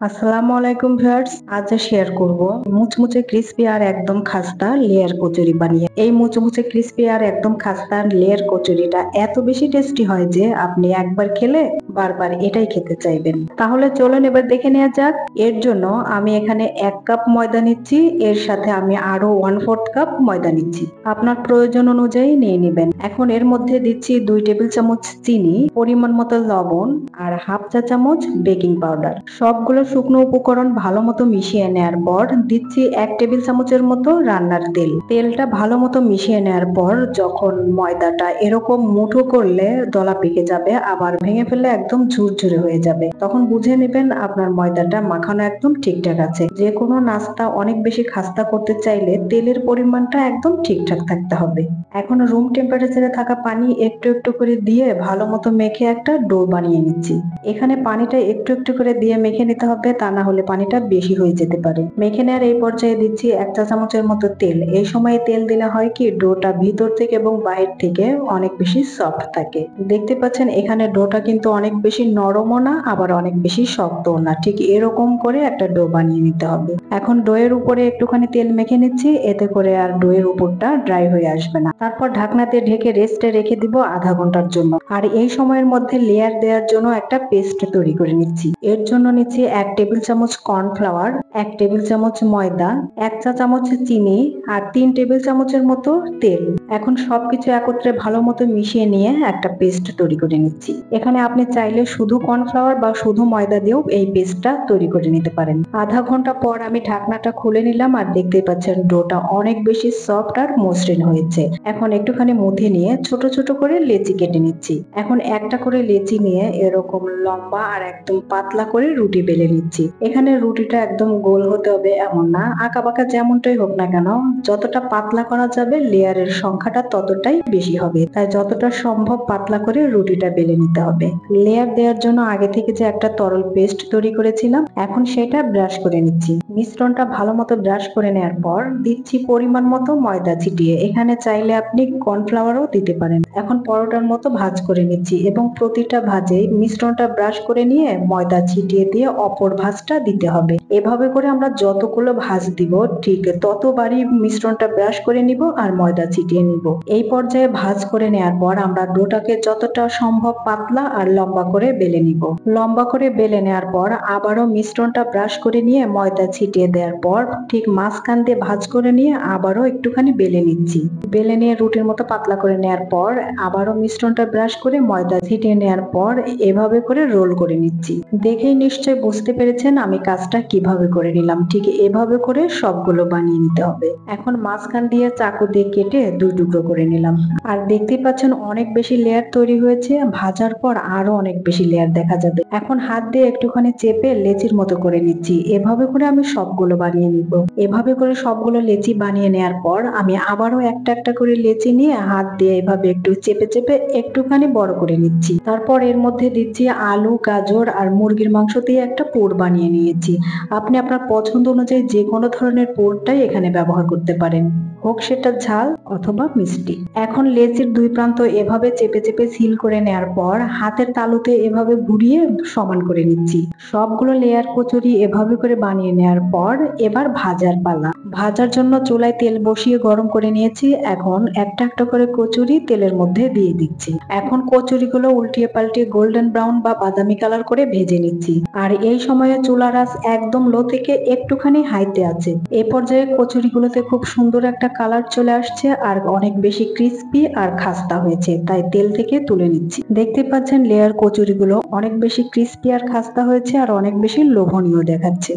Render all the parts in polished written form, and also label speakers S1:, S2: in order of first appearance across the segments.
S1: আসসালামু আলাইকুম ভিউয়ার্স, আজ শেয়ার করব মুচমুচে ক্রিস্পি আর একদম খাস্তা লেয়ার কচুরি বানিয়ে। এই মুচমুচে ক্রিস্পি আর একদম খাস্তা লেয়ার কচুরিটা এত বেশি টেস্টি হয় যে আপনি একবার খেলে বারবার এটাই খেতে চাইবেন। তাহলে চলুন এবার দেখে নেওয়া যাক। এর জন্য আমি এখানে 1 কাপ ময়দা নিচ্ছি, এর সাথে আমি আরো 1/4 কাপ ময়দা নিচ্ছি। আপনার প্রয়োজন অনুযায়ী নিয়ে নেবেন। এখন এর মধ্যে দিচ্ছি 2 টেবিল চামচ চিনি, পরিমাণ মতো লবণ আর হাফ চা চামচ বেকিং পাউডার। সবগুলো শুকনো উপকরণ ভালো মতো মিশিয়ে নেওয়ার পর দিচ্ছি 1 টেবিল চামচের মতো রান্নার তেল। তেলটা ভালো মতো মিশিয়ে নেওয়ার পর যখন ময়দাটা এরকম মুঠো করলে দলা পেকে যাবে, আবার ভেঙে ফেললে একদম ঝুরঝুরে হয়ে যাবে, তখন বুঝে নেবেন আপনার ময়দাটা মাখানো একদম ঠিকঠাক আছে। যে কোনো নাস্তা অনেক বেশি খাস্তা করতে চাইলে তেলের পরিমাণটা একদম ঠিকঠাক থাকতে হবে। এখন রুম টেম্পারেচারে থাকা পানি একটু একটু করে দিয়ে ভালো মতো মেখে একটা ডো বানিয়ে নিচ্ছি। এখানে পানিটা একটু একটু করে দিয়ে মেখে নিতে হবে, তা না হলে পানিটা বেশি হয়ে যেতে পারে। মেখে নেওয়ার এই পর্যায়ে দিচ্ছি 1 চা চামচের মতো তেল। এই সময়ে তেল দিলে হয় কি, ডোটা ভিতর থেকে এবং বাহির থেকে অনেক বেশি সফট থাকে। দেখতে পাচ্ছেন এখানে ডোটা কিন্তু অনেক বেশি নরমও না, আবার অনেক বেশি শক্তও না, ঠিক এরকম করে একটা ডো বানিয়ে নিতে হবে। এখন ডোয়ের উপরে একটুখানি তেল মেখে নিচ্ছি, এতে করে আর ডোয়ের উপরটা ড্রাই হয়ে আসবে না। তারপর ঢাকনাতে ঢেকে রেস্টে রেখে দিব আধা ঘন্টার জন্য। আর এই সময়ের মধ্যে লেয়ার দেওয়ার জন্য একটা পেস্ট তৈরি করে নিচ্ছি। এর জন্য নিচ্ছি 1 টেবিল চামচ কর্নফ্লাওয়ার, 1 টেবিল চামচ ময়দা, 1 চা চামচ চিনি আর 3 টেবিল চামচের মতো তেল। এখন সবকিছু একত্রে ভালো মতো মিশিয়ে নিয়ে একটা পেস্ট তৈরি করে নিচ্ছি। এখানে আপনি চাইলে শুধু কর্নফ্লাওয়ার বা শুধু ময়দা দিয়েও এই পেস্টটা তৈরি করে নিতে পারেন। আধা ঘন্টা পর আমি ঢাকনাটা খুলে নিলাম, আর দেখতেই পাচ্ছেন ডোটা অনেক বেশি সফট আর মসৃণ হয়েছে। এখন একটুখানি মধ্যে নিয়ে ছোট ছোট করে লেচি কেটে নিচ্ছি। এখন একটা করে লেচি নিয়ে এরকম লম্বা আর একদম পাতলা করে রুটি বেলে নিচ্ছি। এখানে রুটিটা একদম গোল হতে হবে এমন না, আঁকা বাঁকা যেমনটাই হোক না কেন, যতটা পাতলা করা যাবে লেয়ারের সংখ্যাটা ততটাই বেশি হবে। তাই যতটা সম্ভব পাতলা করে রুটিটা বেলে নিতে হবে। লেয়ার দেওয়ার জন্য আগে থেকে যে একটা তরল পেস্ট তৈরি করেছিলাম, এখন সেটা ব্রাশ করে নিচ্ছি। মিশ্রণটা ভালো মতো ব্রাশ করে নেওয়ার পর দিচ্ছি পরিমাণ মতো ময়দা ছিটিয়ে। এখানে চাইলে আপনি কর্নফ্লাওয়ারও দিতে পারেন। এখন পরোটার মতো ভাঁজ করে নিচ্ছি এবং প্রতিটা ভাঁজে মিশ্রণটা ব্রাশ করে নিয়ে ময়দা ছিটিয়ে দিয়ে অপর ভাঁজটা দিতে হবে। এভাবে করে আমরা যতগুলো ভাঁজ দিব ঠিক ততবারই মিশ্রণটা ব্রাশ করে নিব আর ময়দা ছিটিয়ে নিব। এই পর্যায়ে ভাঁজ করে নেওয়ার পর আমরা ডোটাকে যতটা সম্ভব পাতলা আর লম্বা করে বেলে নিব। লম্বা করে বেলে নেওয়ার পর আবারও মিশ্রণটা ব্রাশ করে নিয়ে ময়দা ছিটিয়ে দেওয়ার পর ঠিক মাঝখান দিয়ে ভাঁজ করে নিয়ে আবারও একটুখানি বেলে নিচ্ছি। বেলে নিয়ে রুটির মতো পাতলা করে নেওয়ার পর আবারও মিশ্রণটা ব্রাশ করে ময়দা ছিটিয়ে নেওয়ার পর এভাবে করে রোল করে নিচ্ছি। দেখেই নিশ্চয় বুঝতে পেরেছেন আমি কাজটা কিভাবে করে নিলাম। ঠিক এভাবে করে সবগুলো বানিয়ে নিতে হবে। এখন মাঝখান দিয়ে চাকু দিয়ে কেটে 2 টুকরো করে নিলাম। আর দেখতেই পাচ্ছেন অনেক বেশি লেয়ার তৈরি হয়েছে, ভাজার পর আরো অনেক বেশি লেয়ার দেখা যাবে। এখন হাত দিয়ে একটুখানি চেপে লেচির মতো করে নিচ্ছি। এভাবে করে আমি সবগুলো বানিয়ে নিব। এভাবে করে সবগুলো লেচি বানিয়ে নেওয়ার পর আমি আবারও একটা একটা করে লেচি নিয়ে হাত দিয়ে এভাবে একটু চেপে চেপে একটুখানি বড় করে নিচ্ছি। তারপর এর মধ্যে দিচ্ছি আলু, গাজর আর মুরগির মাংস দিয়ে একটা পুর বানিয়ে নিয়েছি। আপনি আপনার পছন্দ অনুযায়ী যে কোনো ধরনের পুরটাই এখানে ব্যবহার করতে পারেন, হোক সেটা ঝাল অথবা মিষ্টি। এখন লেচির 2 প্রান্ত এভাবে চেপে চেপে সিল করে নেওয়ার পর হাতের তালুতে এভাবে ঘুরিয়ে সমান করে নিচ্ছি। সবগুলো লেয়ার কচুরি এভাবে করে বানিয়ে নেওয়ার পর এবার ভাজার পালা। ভাজার জন্য চুলায় তেল বসিয়ে গরম করে নিয়েছি। এখন একটা একটা করে কচুরি তেলের মধ্যে দিয়ে দিচ্ছি। এখন কচুরিগুলো উল্টিয়ে পাল্টিয়ে গোল্ডেন ব্রাউন বা বাদামি কালার করে ভেজে নিচ্ছি। আর এই সময়ে চুলার আঁচ একদম লো থেকে একটুখানি হাইতে আছে। এই পর্যায়ে কচুরিগুলোতে খুব সুন্দর একটা কালার চলে আসছে আর অনেক বেশি ক্রিস্পি আর খাস্তা হয়েছে, তাই তেল থেকে তুলে নিচ্ছি। দেখতে পাচ্ছেন লেয়ার কচুরিগুলো অনেক বেশি ক্রিস্পি আর খাস্তা হয়েছে আর অনেক বেশি লোভনীয় দেখাচ্ছে।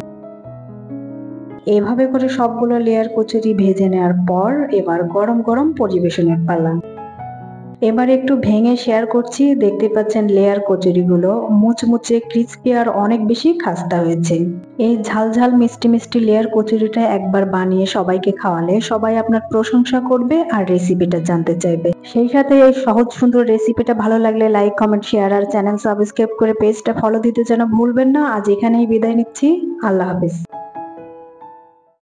S1: এভাবে করে সবগুলো লেয়ার কচুরি ভেজে নেওয়ার পর এবার গরম গরম পরিবেশনের পালা। এবার একটু ভেঙে শেয়ার করছি। দেখতে পাচ্ছেন লেয়ার কচুরিগুলো মুচমুচে, ক্রিস্পি আর অনেক বেশি খাস্তা হয়েছে। এই ঝাল ঝাল মিষ্টি মিষ্টি লেয়ার কচুরিটা একবার বানিয়ে সবাইকে খাওয়ালে সবাই আপনার প্রশংসা করবে আর রেসিপিটা জানতে চাইবে। সেই সাথে এই সহজ সুন্দর রেসিপিটা ভালো লাগলে লাইক, কমেন্ট, শেয়ার আর চ্যানেল সাবস্ক্রাইব করে পেজটা ফলো দিতে যেন ভুলবেন না। আজ এখানেই বিদায় নিচ্ছি। আল্লাহ হাফেজ।